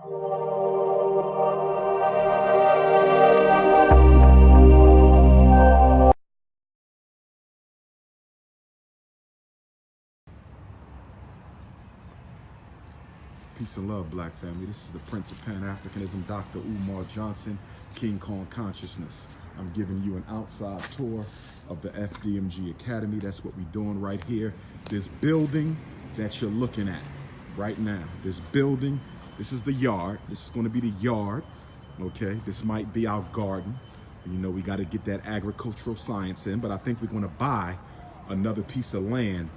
Peace and love, Black family. This is the Prince of Pan-Africanism, Dr. Umar Johnson, King Kong Consciousness. I'm giving you an outside tour of the FDMG Academy. That's what we're doing right here. This building that you're looking at right now, this building, this is the yard. This is going to be the yard, okay? This might be our garden. You know, we got to get that agricultural science in, but I think we're going to buy another piece of land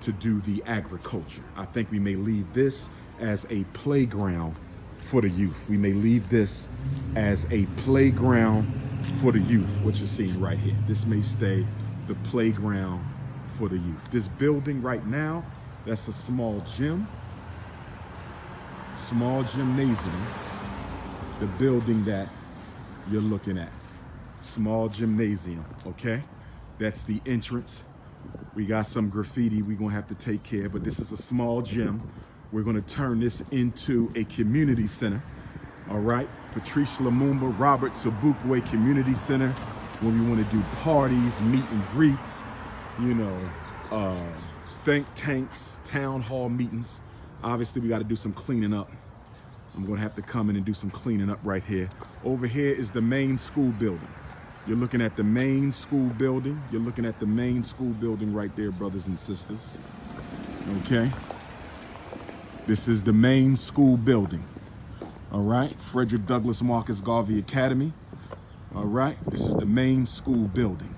to do the agriculture. I think we may leave this as a playground for the youth. We may leave this as a playground for the youth, what you're seeing right here. This may stay the playground for the youth. This building right now, that's a small gym, small gymnasium. The building that you're looking at, small gymnasium, okay? That's the entrance. We got some graffiti we're gonna have to take care of, but this is a small gym. We're going to turn this into a community center, all right? Patrice Lumumba Robert Sobukwe Community Center, where we want to do parties, meet and greets, you know, think tanks, town hall meetings. Obviously, we got to do some cleaning up. I'm going to have to come in and do some cleaning up right here. Over here is the main school building. You're looking at the main school building. You're looking at the main school building right there, brothers and sisters, okay? This is the main school building, all right? Freddrick Douglas Marcus Garvey Academy, all right? This is the main school building,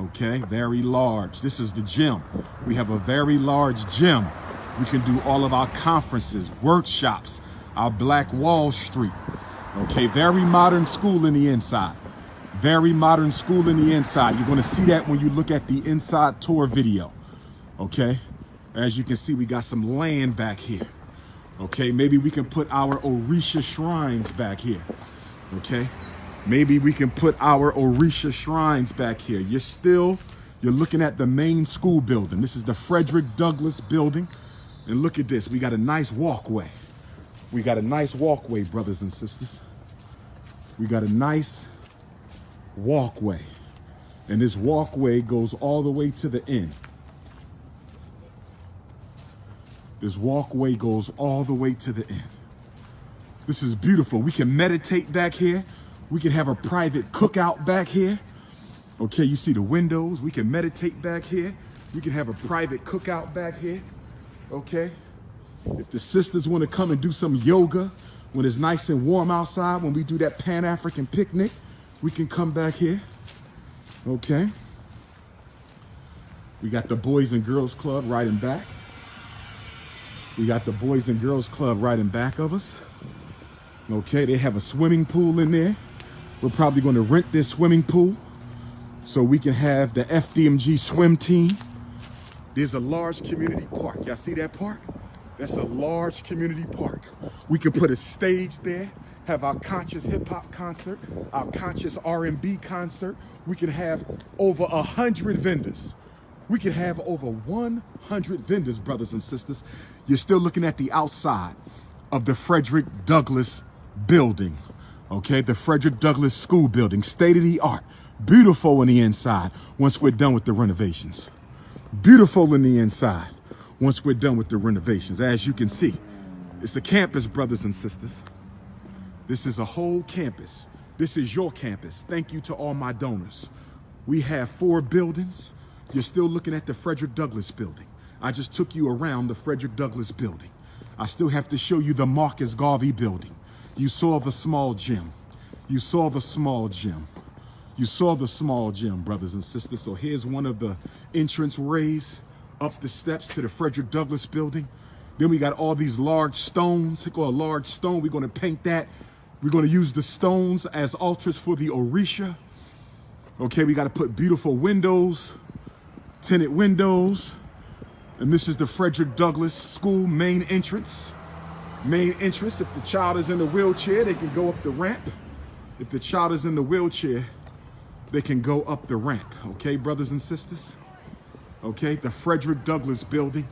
okay? Very large. This is the gym. We have a very large gym. We can do all of our conferences, workshops, our Black Wall Street, okay? Very modern school in the inside. Very modern school in the inside. You're gonna see that when you look at the inside tour video, okay? As you can see, we got some land back here, okay? Maybe we can put our Orisha shrines back here, okay? Maybe we can put our Orisha shrines back here. You're looking at the main school building. This is the Freddrick Douglas Building. And look at this, we got a nice walkway. We got a nice walkway, brothers and sisters. We got a nice walkway. And this walkway goes all the way to the end. This walkway goes all the way to the end. This is beautiful. We can meditate back here. We can have a private cookout back here. Okay, you see the windows. We can meditate back here. We can have a private cookout back here. Okay. If the sisters want to come and do some yoga when it's nice and warm outside, when we do that Pan-African picnic, we can come back here. Okay. We got the Boys and Girls Club right in back. We got the Boys and Girls Club right in back of us. Okay, they have a swimming pool in there. We're probably going to rent this swimming pool so we can have the FDMG swim team. There's a large community park. Y'all see that park? That's a large community park. We can put a stage there, have our conscious hip hop concert, our conscious R&B concert. We can have over 100 vendors. We can have over 100 vendors, brothers and sisters. You're still looking at the outside of the Freddrick Douglas Building, okay? The Freddrick Douglas School Building, state of the art, beautiful on the inside once we're done with the renovations. Beautiful in the inside once we're done with the renovations. As you can see, it's a campus, brothers and sisters. This is a whole campus. This is your campus. Thank you to all my donors. We have 4 buildings. You're still looking at the Freddrick Douglas Building. I just took you around the Freddrick Douglas Building. I still have to show you the Marcus Garvey Building. You saw the small gym. You saw the small gym. You saw the small gym, brothers and sisters. So here's one of the entrance ways up the steps to the Freddrick Douglas Building. Then we got all these large stones. Take a large stone. We're going to paint that. We're going to use the stones as altars for the Orisha. Okay, we got to put beautiful windows, tinted windows. And this is the Freddrick Douglas School main entrance. Main entrance. If the child is in a wheelchair, they can go up the ramp. If the child is in the wheelchair, they can go up the ramp. Okay, brothers and sisters? Okay, the Freddrick Douglas Building.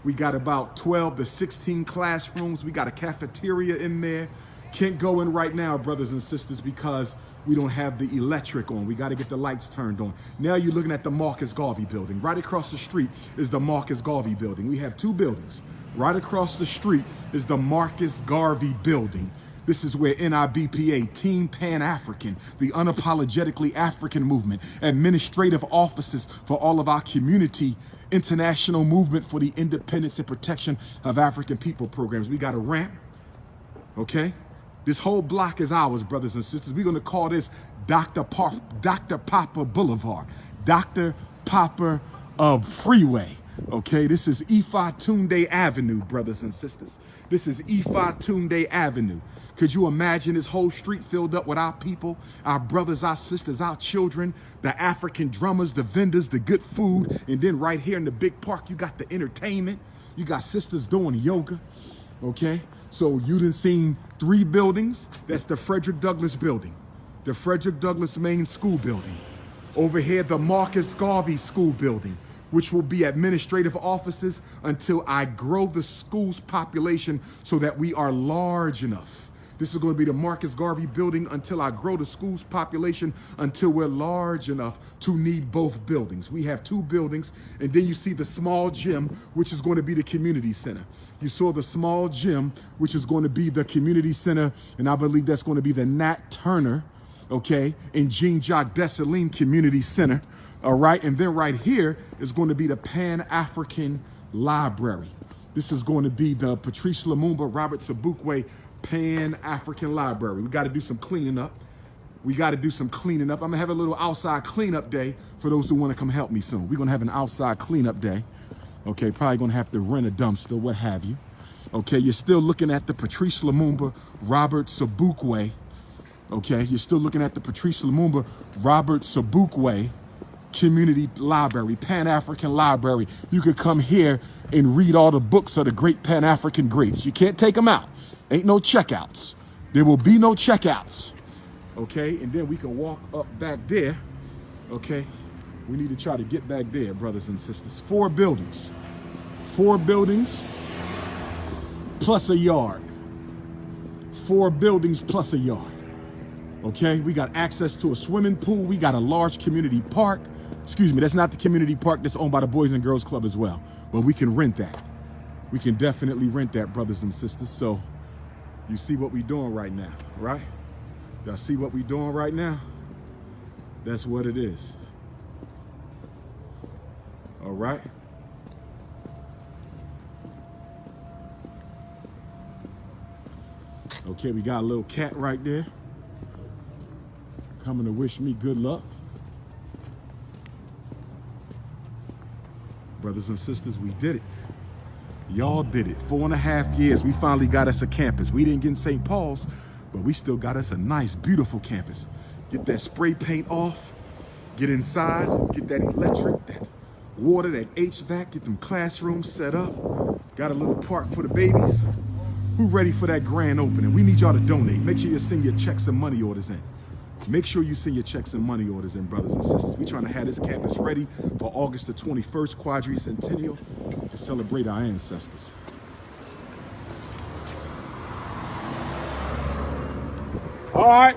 We got about 12 to 16 classrooms. We got a cafeteria in there. Can't go in right now, brothers and sisters, because we don't have the electric on. We got to get the lights turned on. Now you're looking at the Marcus Garvey Building. Right across the street is the Marcus Garvey Building. We have two buildings. Right across the street is the Marcus Garvey Building. This is where NIBPA, Team Pan-African, the unapologetically African movement, administrative offices for all of our community, international movement for the independence and protection of African people programs. We got a ramp, okay? This whole block is ours, brothers and sisters. We're gonna call this Dr. Papa Boulevard, Dr. Papa Freeway, okay? This is Ifa Tunde Avenue, brothers and sisters. This is Ifa Tunde Avenue. Could you imagine this whole street filled up with our people, our brothers, our sisters, our children, the African drummers, the vendors, the good food, and then right here in the big park, you got the entertainment. You got sisters doing yoga, okay? So you done seen 3 buildings. That's the Freddrick Douglas Building, the Freddrick Douglas Main School Building. Over here, the Marcus Garvey School Building, which will be administrative offices until I grow the school's population so that we are large enough. This is going to be the Marcus Garvey Building until I grow the school's population until we're large enough to need both buildings. We have 2 buildings, and then you see the small gym, which is going to be the community center. You saw the small gym, which is going to be the community center, and I believe that's going to be the Nat Turner, okay, and Jean-Jacques Dessalines Community Center, all right? And then right here is going to be the Pan-African Library. This is going to be the Patrice Lumumba Robert Sobukwe Pan-African Library. We got to do some cleaning up. I'm going to have a little outside cleanup day for those who want to come help me soon. We're going to have an outside cleanup day. Okay, probably going to have to rent a dumpster, what have you. Okay, you're still looking at the Patrice Lumumba Robert Sobukwe. Okay, you're still looking at the Patrice Lumumba Robert Sobukwe Community Library, Pan-African Library. You could come here and read all the books of the great Pan-African greats. You can't take them out. Ain't no checkouts. There will be no checkouts. Okay, and then we can walk up back there. Okay, we need to try to get back there, brothers and sisters. 4 buildings. 4 buildings plus a yard. 4 buildings plus a yard. Okay, we got access to a swimming pool. We got a large community park. Excuse me, that's not the community park that's owned by the Boys and Girls Club as well. But we can rent that. We can definitely rent that, brothers and sisters. So you see what we're doing right now, right? Y'all see what we're doing right now? That's what it is. All right? Okay, we got a little cat right there coming to wish me good luck. Brothers and sisters, we did it. Y'all did it. 4.5 years. We finally got us a campus. We didn't get in St. Paul's, but we still got us a nice, beautiful campus. Get that spray paint off, get inside, get that electric, that water, that HVAC, get them classrooms set up. Got a little park for the babies. Who ready for that grand opening? We need y'all to donate. Make sure you send your checks and money orders in. Make sure you send your checks and money orders in, brothers and sisters. We're trying to have this campus ready for August the 21st, quadricentennial, to celebrate our ancestors. All right.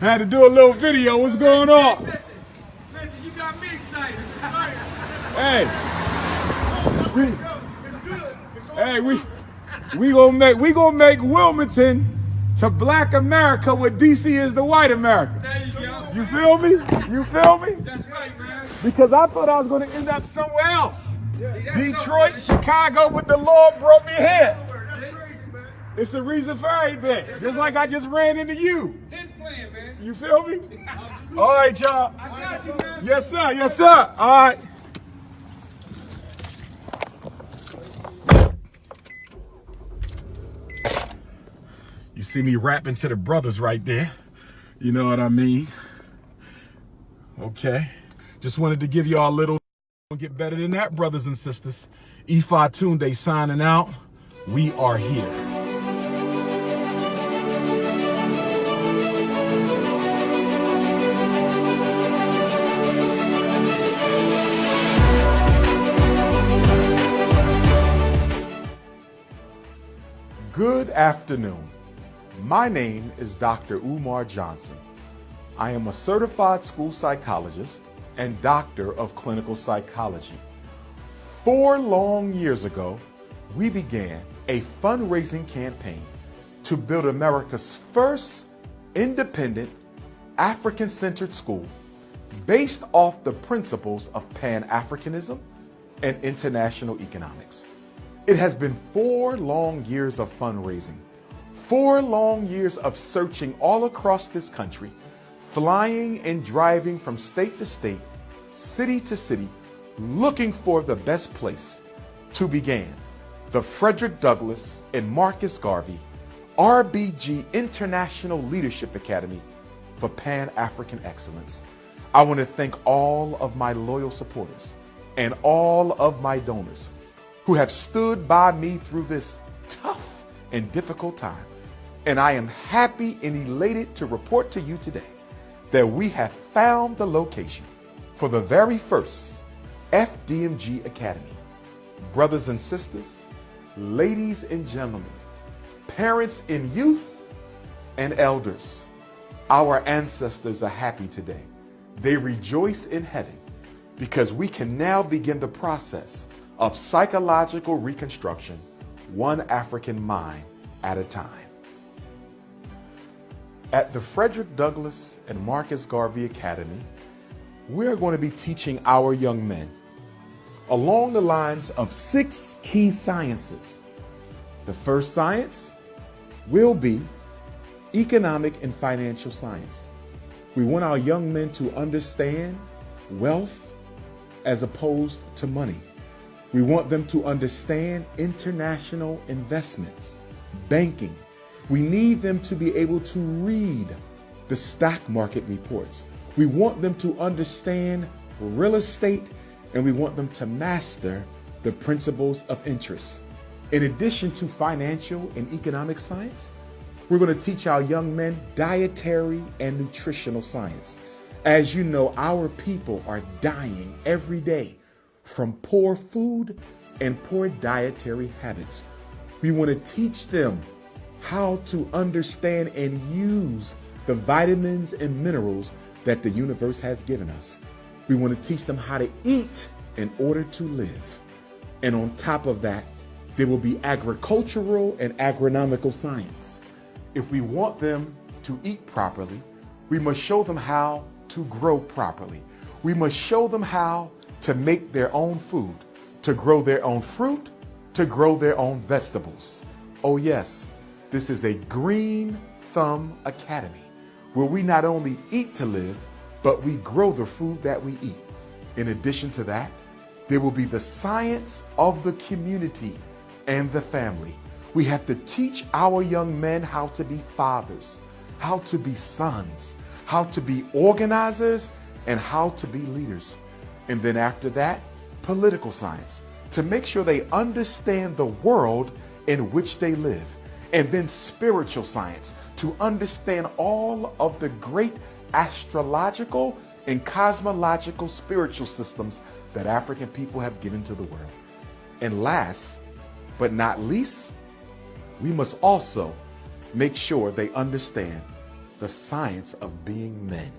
Had to do a little video. What's going on? Listen, you got me excited. We gonna make Wilmington to Black America what DC is to white America. There you go. You feel me? That's right, man. Because I thought I was gonna end up somewhere else. Detroit, Chicago, but the Lord brought me here. That's crazy, man. It's a reason for everything. Just like I just ran into you. His plan, man. You feel me? All right, y'all. I got you, man. Yes, sir. Yes, sir. All right. You see me rapping to the brothers right there. You know what I mean? Okay. Just wanted to give y'all a little. Get better than that, brothers and sisters. Ifa Tunde signing out. We are here. Good afternoon. My name is Dr. Umar Johnson. I am a certified school psychologist and doctor of clinical psychology. 4 long years ago, we began a fundraising campaign to build America's first independent African-centered school based off the principles of Pan-Africanism and international economics. It has been 4 long years of fundraising, 4 long years of searching all across this country, flying and driving from state to state, city to city, looking for the best place to begin the Freddrick Douglas and Marcus Garvey RBG International Leadership Academy for Pan-African Excellence. I want to thank all of my loyal supporters and all of my donors who have stood by me through this tough and difficult time. And I am happy and elated to report to you today that we have found the location for the very first FDMG Academy. Brothers and sisters, ladies and gentlemen, parents and youth and elders, our ancestors are happy today. They rejoice in heaven because we can now begin the process of psychological reconstruction, one African mind at a time. At the Freddrick Douglas and Marcus Garvey Academy, we're going to be teaching our young men along the lines of 6 key sciences. The first science will be economic and financial science. We want our young men to understand wealth as opposed to money. We want them to understand international investments, banking. We need them to be able to read the stock market reports. We want them to understand real estate, and we want them to master the principles of interest. In addition to financial and economic science, we're going to teach our young men dietary and nutritional science. As you know, our people are dying every day from poor food and poor dietary habits. We want to teach them how to understand and use the vitamins and minerals that the universe has given us. We want to teach them how to eat in order to live. And on top of that, there will be agricultural and agronomical science. If we want them to eat properly, we must show them how to grow properly. We must show them how to make their own food, to grow their own fruit, to grow their own vegetables. Oh yes, this is a Green Thumb Academy where we not only eat to live, but we grow the food that we eat. In addition to that, there will be the science of the community and the family. We have to teach our young men how to be fathers, how to be sons, how to be organizers, and how to be leaders. And then after that, political science, to make sure they understand the world in which they live. And then spiritual science, to understand all of the great astrological and cosmological spiritual systems that African people have given to the world. And last but not least, we must also make sure they understand the science of being men.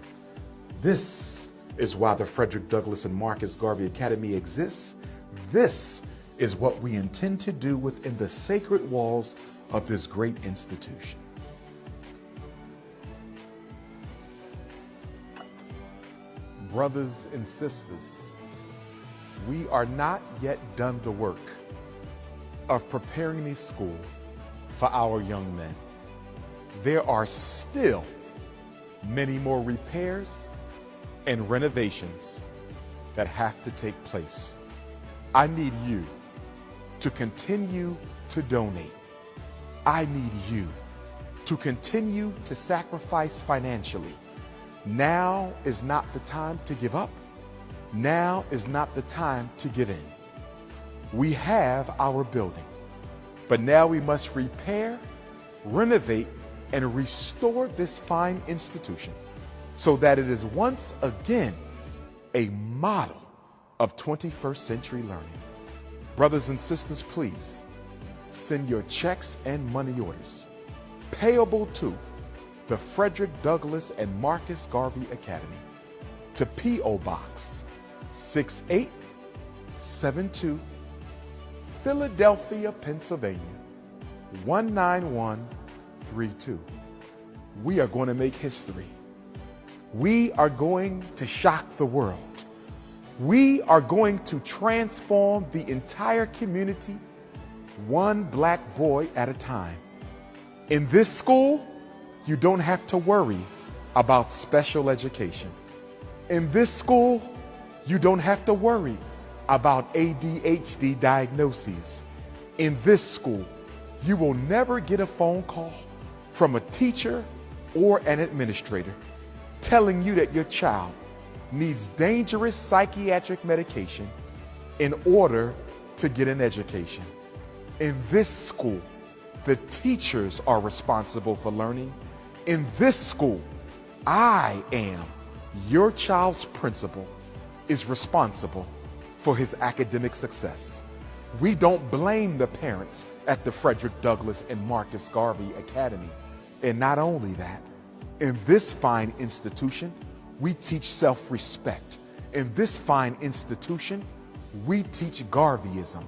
This is why the Freddrick Douglas and Marcus Garvey Academy exists. This is what we intend to do within the sacred walls of this great institution. Brothers and sisters, we are not yet done the work of preparing this school for our young men. There are still many more repairs and renovations that have to take place. I need you to continue to donate. I need you to continue to sacrifice financially. Now is not the time to give up. Now is not the time to give in. We have our building, but now we must repair, renovate, and restore this fine institution so that it is once again a model of 21st century learning. Brothers and sisters, please send your checks and money orders payable to the Freddrick Douglas and Marcus Garvey Academy to P.O. Box 6872, Philadelphia, Pennsylvania 19132. We are going to make history. We are going to shock the world. We are going to transform the entire community, one black boy at a time. In this school, you don't have to worry about special education. In this school, you don't have to worry about ADHD diagnoses. In this school, you will never get a phone call from a teacher or an administrator telling you that your child needs dangerous psychiatric medication in order to get an education. In this school, the teachers are responsible for learning. In this school, I am, your child's principal, is responsible for his academic success. We don't blame the parents at the Freddrick Douglas and Marcus Garvey Academy. And not only that, in this fine institution, we teach self-respect. In this fine institution, we teach Garveyism.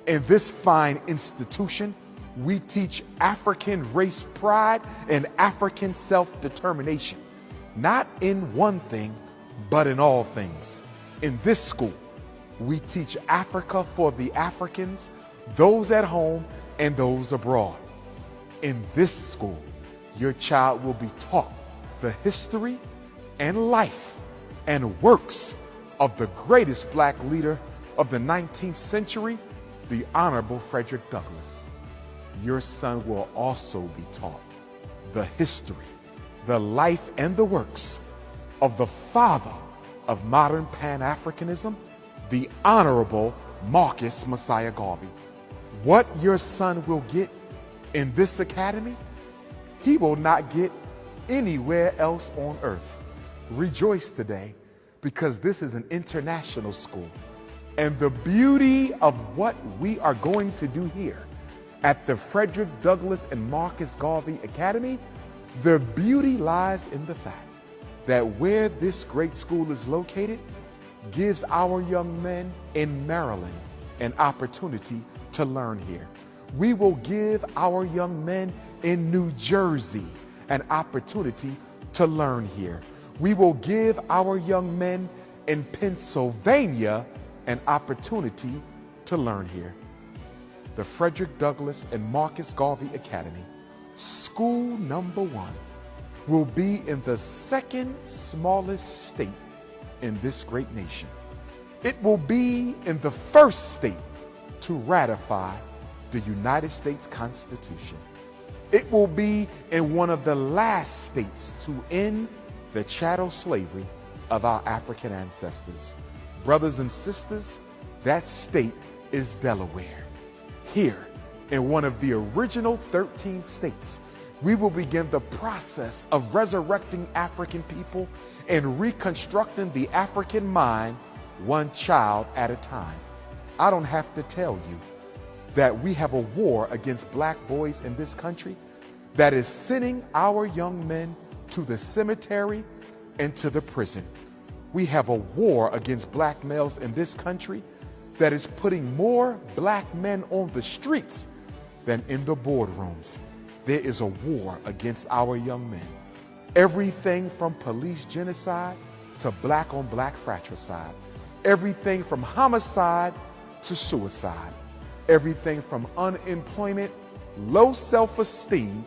In this fine institution, we teach African race pride and African self-determination, not in one thing, but in all things. In this school, we teach Africa for the Africans, those at home and those abroad. In this school, your child will be taught the history and life and works of the greatest black leader of the 19th century, the Honorable Freddrick Douglas. Your son will also be taught the history, the life, and the works of the father of modern Pan-Africanism, the Honorable Marcus Messiah Garvey. What your son will get in this academy, he will not get anywhere else on earth. Rejoice today, because this is an international school. And the beauty of what we are going to do here at the Freddrick Douglas and Marcus Garvey Academy, the beauty lies in the fact that where this great school is located gives our young men in Maryland an opportunity to learn here. We will give our young men in New Jersey an opportunity to learn here. We will give our young men in Pennsylvania an opportunity to learn here. The Freddrick Douglas and Marcus Garvey Academy, school number 1, will be in the second smallest state in this great nation. It will be in the first state to ratify the United States Constitution. It will be in one of the last states to end the chattel slavery of our African ancestors. Brothers and sisters, that state is Delaware. Here, in one of the original 13 states, we will begin the process of resurrecting African people and reconstructing the African mind one child at a time. I don't have to tell you that we have a war against black boys in this country that is sending our young men to the cemetery and to the prison. We have a war against black males in this country that is putting more black men on the streets than in the boardrooms. There is a war against our young men. Everything from police genocide to black on black fratricide. Everything from homicide to suicide. Everything from unemployment, low self-esteem,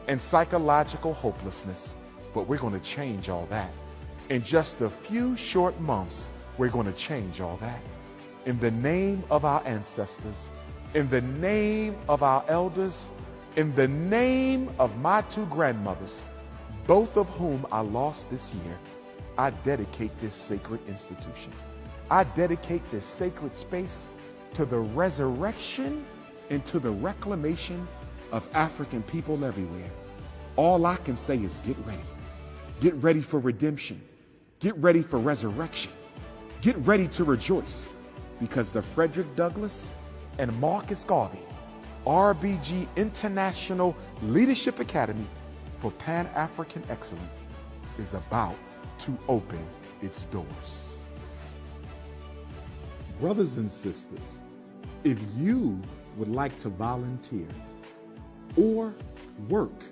and psychological hopelessness. But we're going to change all that. In just a few short months, we're going to change all that. In the name of our ancestors, in the name of our elders, in the name of my 2 grandmothers, both of whom I lost this year, I dedicate this sacred institution. I dedicate this sacred space to the resurrection and to the reclamation of African people everywhere. All I can say is get ready. Get ready for redemption. Get ready for resurrection. Get ready to rejoice, because the Freddrick Douglas and Marcus Garvey RBG International Leadership Academy for Pan-African Excellence is about to open its doors. Brothers and sisters, if you would like to volunteer or work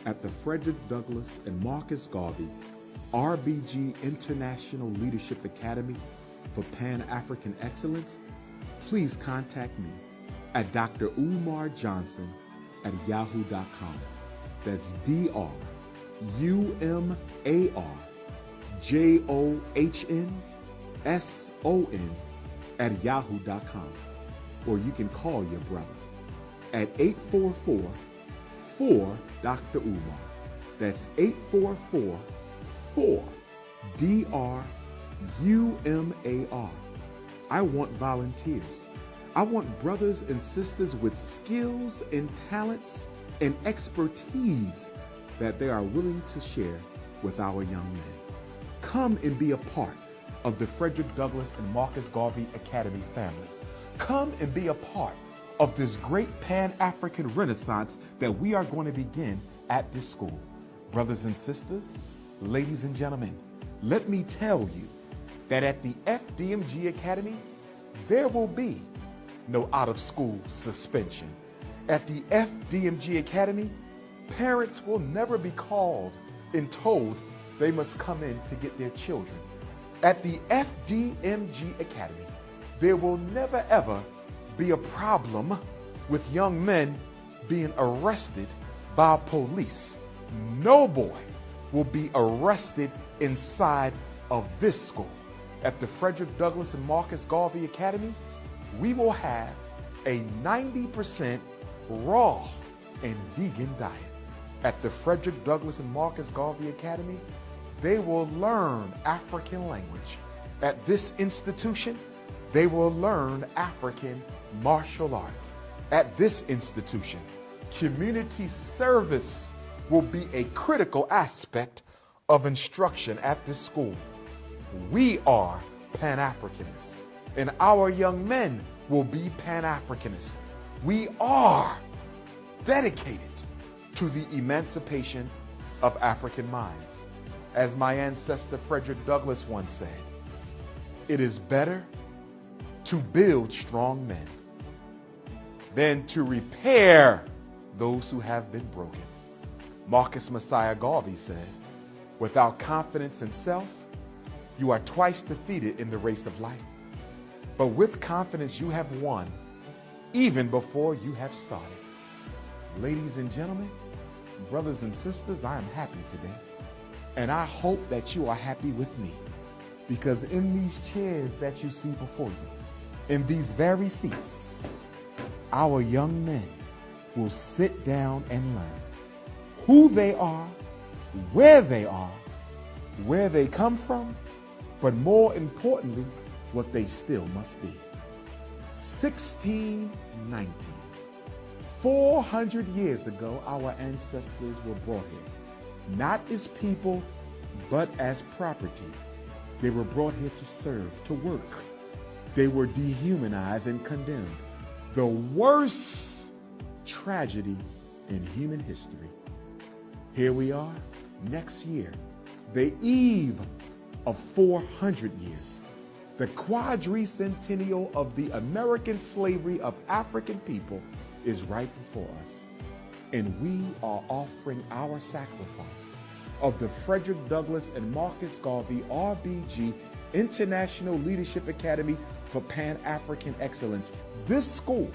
at the Freddrick Douglas and Marcus Garvey RBG International Leadership Academy for Pan-African Excellence, please contact me at Dr. Umar Johnson at yahoo.com. That's DrUmarJohnson at yahoo.com. Or you can call your brother at 844-4-Dr. That's 844-4-DRUMAR. I want volunteers. I want brothers and sisters with skills and talents and expertise that they are willing to share with our young men. Come and be a part of the Freddrick Douglas and Marcus Garvey Academy family. Come and be a part of this great Pan-African Renaissance that we are going to begin at this school. Brothers and sisters, ladies and gentlemen, let me tell you that at the FDMG Academy, there will be no out-of-school suspension. At the FDMG Academy, parents will never be called and told they must come in to get their children. At the FDMG Academy, there will never ever be a problem with young men being arrested by police. No boy will be arrested inside of this school. At the Freddrick Douglas and Marcus Garvey Academy, we will have a 90% raw and vegan diet. At the Freddrick Douglas and Marcus Garvey Academy, they will learn African language. At this institution, they will learn African martial arts. At this institution, community service will be a critical aspect of instruction at this school. We are Pan-Africanists, and our young men will be Pan-Africanists. We are dedicated to the emancipation of African minds. As my ancestor Freddrick Douglass once said, it is better to build strong men than to repair those who have been broken. Marcus Messiah Garvey said, without confidence in self, you are twice defeated in the race of life. But with confidence, you have won even before you have started. Ladies and gentlemen, brothers and sisters, I am happy today. And I hope that you are happy with me, because in these chairs that you see before you, in these very seats, our young men will sit down and learn who they are, where they come from, but more importantly, what they still must be. 1690, 400 years ago, our ancestors were brought here, not as people, but as property. They were brought here to serve, to work. They were dehumanized and condemned. The worst tragedy in human history. Here we are, next year, the eve of 400 years, the quadricentennial of the American slavery of African people is right before us. And we are offering our sacrifice of the Freddrick Douglass and Marcus Garvey RBG International Leadership Academy for Pan-African Excellence. This school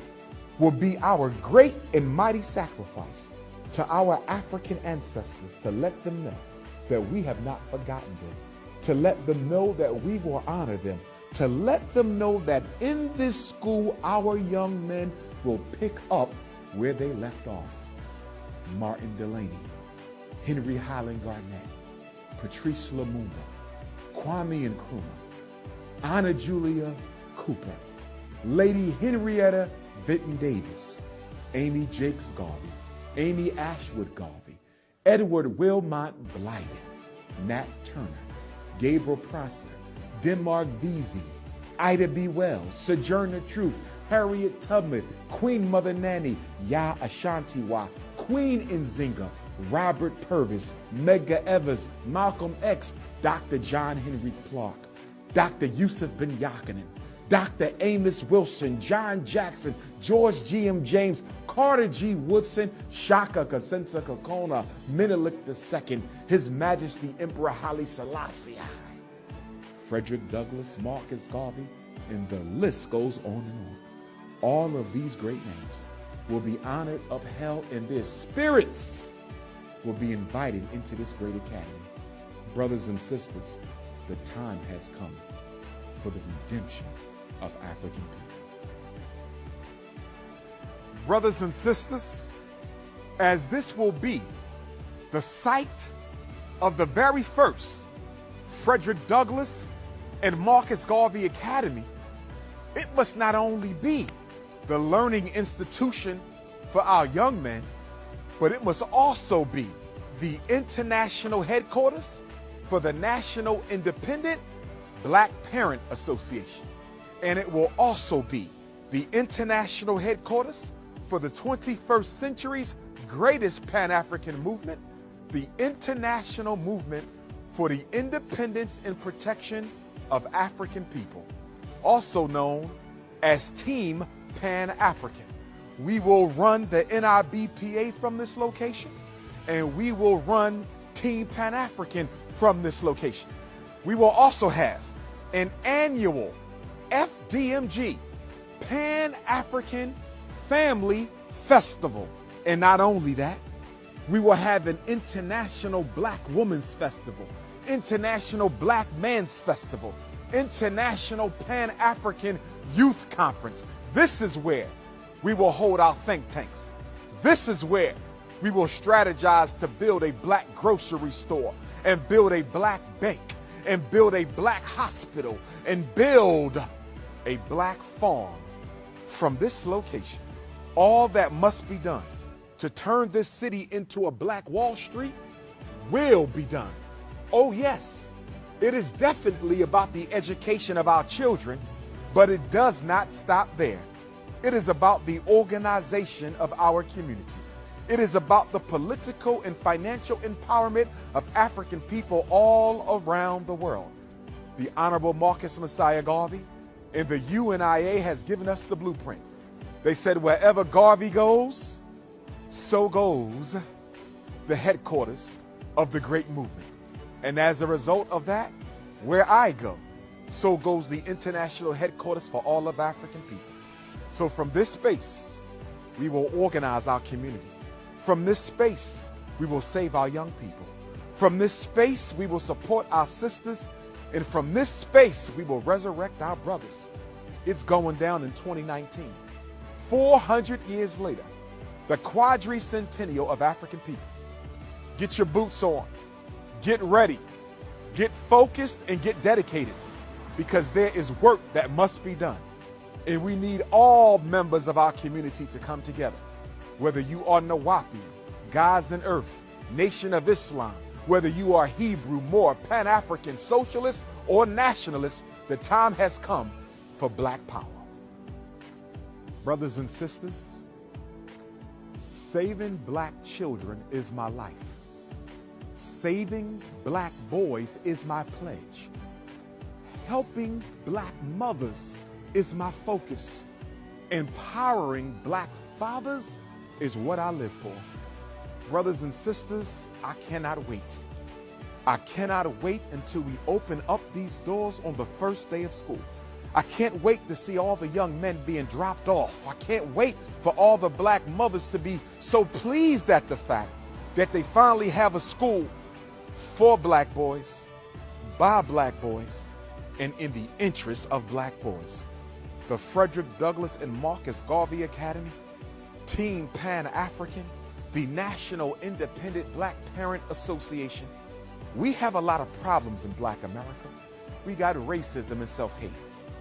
will be our great and mighty sacrifice to our African ancestors, to let them know that we have not forgotten them, to let them know that we will honor them, to let them know that in this school our young men will pick up where they left off. Martin Delaney, Henry Highland Garnett, Patrice Lumumba, Kwame Nkrumah, Anna Julia Cooper, Lady Henrietta Vinton Davis, Amy Jakes Garvey, Amy Ashwood Garvey, Edward Wilmot Blyden, Nat Turner, Gabriel Prosser, Denmark Vesey, Ida B. Wells, Sojourner Truth, Harriet Tubman, Queen Mother Nanny, Ya Ashantiwa, Queen Nzinga, Robert Purvis, Medgar Evers, Malcolm X, Dr. John Henry Clark, Dr. Yusuf Ben Yakinen, Dr. Amos Wilson, John Jackson, George G.M. James, Carter G. Woodson, Shaka Kasensa Kakona, Menelik II, His Majesty Emperor Haile Selassie, Freddrick Douglas, Marcus Garvey, and the list goes on and on. All of these great names will be honored, upheld, and their spirits will be invited into this great academy. Brothers and sisters, the time has come for the redemption of African people. Brothers and sisters, as this will be the site of the very first Freddrick Douglas and Marcus Garvey Academy, it must not only be the learning institution for our young men, but it must also be the international headquarters for the National Independent Black Parent Association. And it will also be the international headquarters for the 21st century's greatest Pan-African movement, the International Movement for the Independence and Protection of African People, also known as Team Pan-African. We will run the NIBPA from this location, and we will run Team Pan-African from this location. We will also have an annual FDMG Pan-African Family Festival. And not only that, we will have an International Black Women's Festival, International Black Men's Festival, International Pan-African Youth Conference. This is where we will hold our think tanks. This is where we will strategize to build a black grocery store, and build a black bank, and build a black hospital, and build a black farm from this location. All that must be done to turn this city into a black Wall Street will be done. Oh yes, it is definitely about the education of our children, but it does not stop there. It is about the organization of our community. It is about the political and financial empowerment of African people all around the world. The Honorable Marcus Messiah Garvey and the UNIA has given us the blueprint. They said wherever Garvey goes, so goes the headquarters of the great movement. And as a result of that, where I go, so goes the international headquarters for all of African people. So from this space, we will organize our community. From this space, we will save our young people. From this space, we will support our sisters. And from this space, we will resurrect our brothers. It's going down in 2019. 400 years later, the quadricentennial of African people. Get your boots on, get ready, get focused, and get dedicated, because there is work that must be done. And we need all members of our community to come together. Whether you are Nawapi, God's and Earth, Nation of Islam, whether you are Hebrew, Moor, Pan-African, Socialist, or Nationalist, the time has come for Black power. Brothers and sisters, saving black children is my life. Saving black boys is my pledge. Helping black mothers is my focus. Empowering black fathers is what I live for. Brothers and sisters, I cannot wait. I cannot wait until we open up these doors on the first day of school. I can't wait to see all the young men being dropped off. I can't wait for all the black mothers to be so pleased at the fact that they finally have a school for black boys, by black boys, and in the interest of black boys. The Freddrick Douglas and Marcus Garvey Academy, Team Pan-African, the National Independent Black Parent Association. We have a lot of problems in Black America. We got racism and self-hate.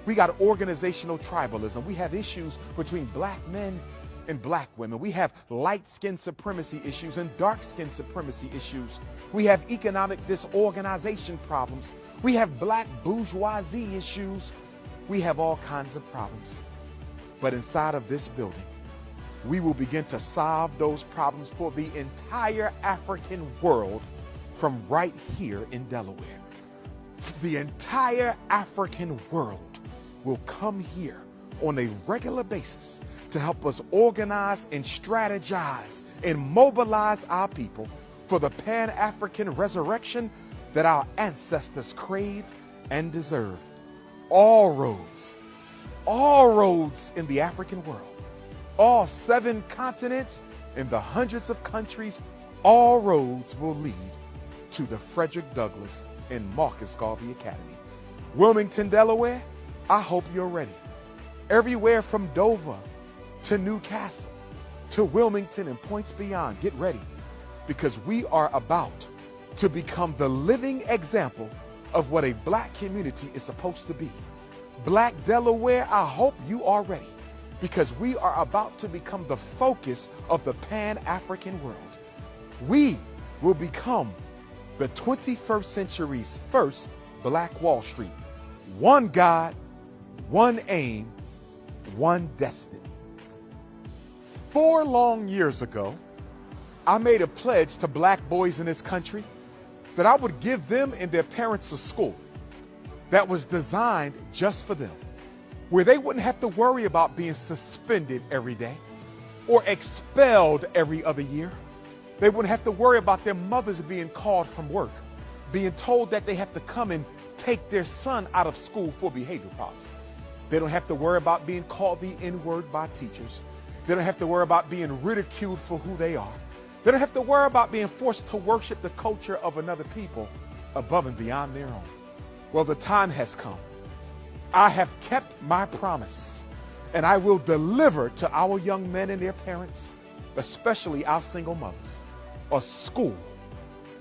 We got organizational tribalism. We have issues between black men and black women. We have light-skin supremacy issues and dark-skin supremacy issues. We have economic disorganization problems. We have black bourgeoisie issues. We have all kinds of problems. But inside of this building, we will begin to solve those problems for the entire African world from right here in Delaware. The entire African world will come here on a regular basis to help us organize and strategize and mobilize our people for the Pan-African resurrection that our ancestors crave and deserve. All roads in the African world, all 7 continents and the hundreds of countries, all roads will lead to the Freddrick Douglas and Marcus Garvey Academy. Wilmington, Delaware, I hope you're ready. Everywhere from Dover to Newcastle to Wilmington and points beyond, get ready, because we are about to become the living example of what a black community is supposed to be. Black Delaware, I hope you are ready, because we are about to become the focus of the Pan-African world. We will become the 21st century's first Black Wall Street. One God, one aim, one destiny. 4 long years ago, I made a pledge to black boys in this country that I would give them and their parents a school that was designed just for them, where they wouldn't have to worry about being suspended every day or expelled every other year. They wouldn't have to worry about their mothers being called from work, being told that they have to come and take their son out of school for behavior problems. They don't have to worry about being called the N-word by teachers. They don't have to worry about being ridiculed for who they are. They don't have to worry about being forced to worship the culture of another people above and beyond their own. Well, the time has come. I have kept my promise, and I will deliver to our young men and their parents, especially our single mothers, a school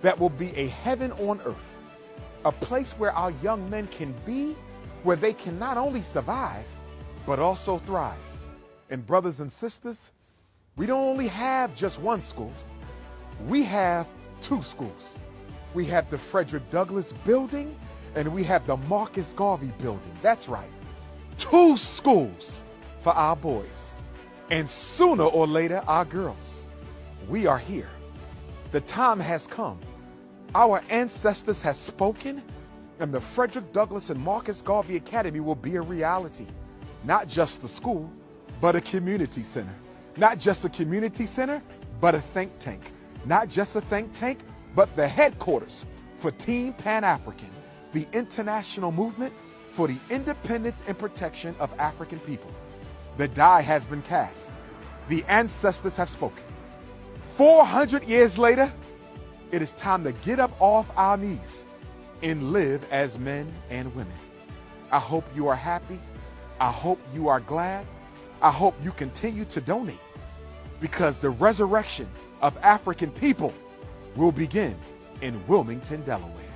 that will be a heaven on earth, a place where our young men can be, where they can not only survive, but also thrive. And brothers and sisters, we don't only have just one school, we have 2 schools. We have the Freddrick Douglas Building, and we have the Marcus Garvey Building. That's right, 2 schools for our boys, and sooner or later, our girls. We are here. The time has come. Our ancestors have spoken, and the Freddrick Douglas and Marcus Garvey Academy will be a reality. Not just the school, but a community center. Not just a community center, but a think tank. Not just a think tank, but the headquarters for Team Pan-African, the international movement for the independence and protection of African people. The die has been cast. The ancestors have spoken. 400 years later, it is time to get up off our knees and live as men and women. I hope you are happy. I hope you are glad. I hope you continue to donate, because the resurrection of African people will begin in Wilmington, Delaware.